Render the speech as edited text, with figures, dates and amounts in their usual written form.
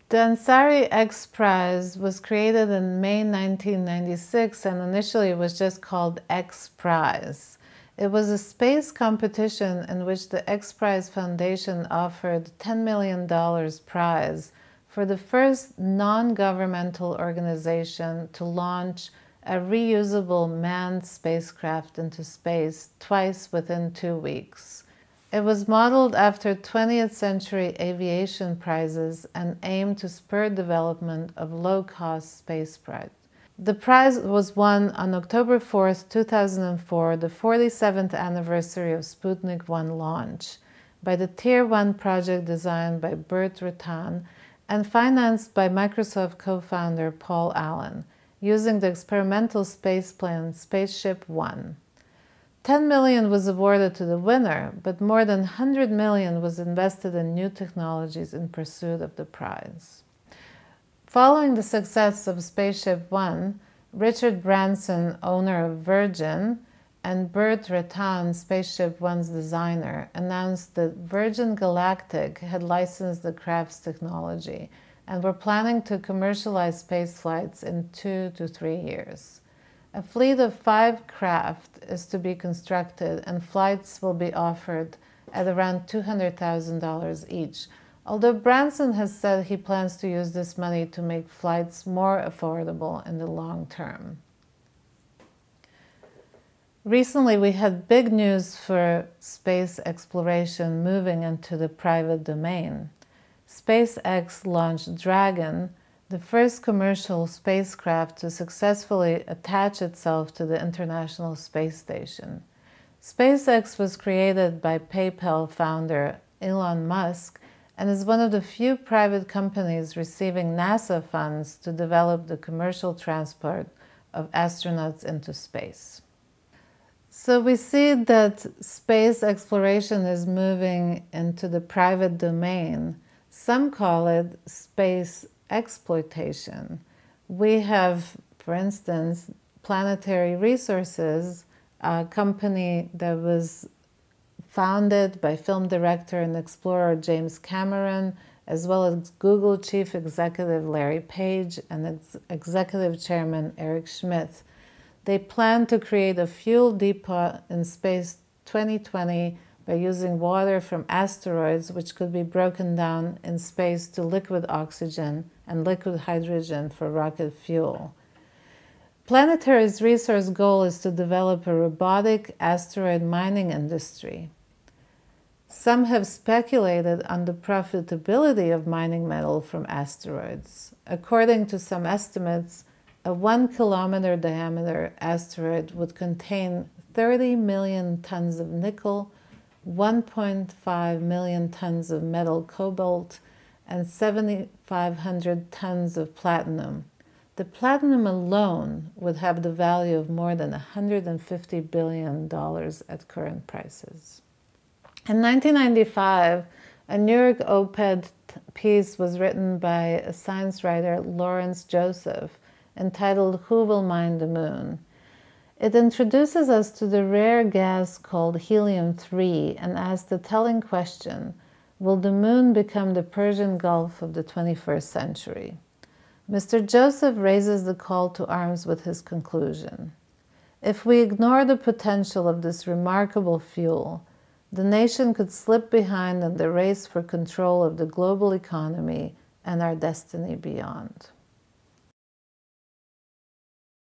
The Ansari X Prize was created in May 1996 and initially it was just called X Prize. It was a space competition in which the X Prize Foundation offered $10 million prize for the first non-governmental organization to launch a reusable manned spacecraft into space twice within 2 weeks. It was modeled after 20th century aviation prizes and aimed to spur development of low-cost spaceflight. The prize was won on October 4, 2004, the 47th anniversary of Sputnik 1 launch, by the Tier 1 project designed by Burt Rutan and financed by Microsoft co-founder Paul Allen, using the experimental spaceplane Spaceship One. $10 million was awarded to the winner, but more than $100 million was invested in new technologies in pursuit of the prize. Following the success of Spaceship One, Richard Branson, owner of Virgin, and Burt Rutan, Spaceship One's designer, announced that Virgin Galactic had licensed the craft's technology and were planning to commercialize space flights in 2 to 3 years. A fleet of 5 craft is to be constructed and flights will be offered at around $200,000 each, although Branson has said he plans to use this money to make flights more affordable in the long term. Recently, we had big news for space exploration moving into the private domain. SpaceX launched Dragon, the first commercial spacecraft to successfully attach itself to the International Space Station. SpaceX was created by PayPal founder Elon Musk and is one of the few private companies receiving NASA funds to develop the commercial transport of astronauts into space. So we see that space exploration is moving into the private domain. Some call it space exploitation. We have, for instance, Planetary Resources, a company that was founded by film director and explorer James Cameron, as well as Google chief executive Larry Page and its executive chairman Eric Schmidt. They plan to create a fuel depot in space 2020 by using water from asteroids, which could be broken down in space to liquid oxygen and liquid hydrogen for rocket fuel. Planetary's resource goal is to develop a robotic asteroid mining industry. Some have speculated on the profitability of mining metal from asteroids. According to some estimates, a 1-kilometer diameter asteroid would contain 30 million tons of nickel, 1.5 million tons of metal cobalt, and 7,500 tons of platinum. The platinum alone would have the value of more than $150 billion at current prices. In 1995, a New York op-ed piece was written by a science writer, Lawrence Joseph, entitled "Who Will Mine the Moon?" It introduces us to the rare gas called helium-3 and asks the telling question, will the moon become the Persian Gulf of the 21st century? Mr. Joseph raises the call to arms with his conclusion. If we ignore the potential of this remarkable fuel, the nation could slip behind in the race for control of the global economy and our destiny beyond.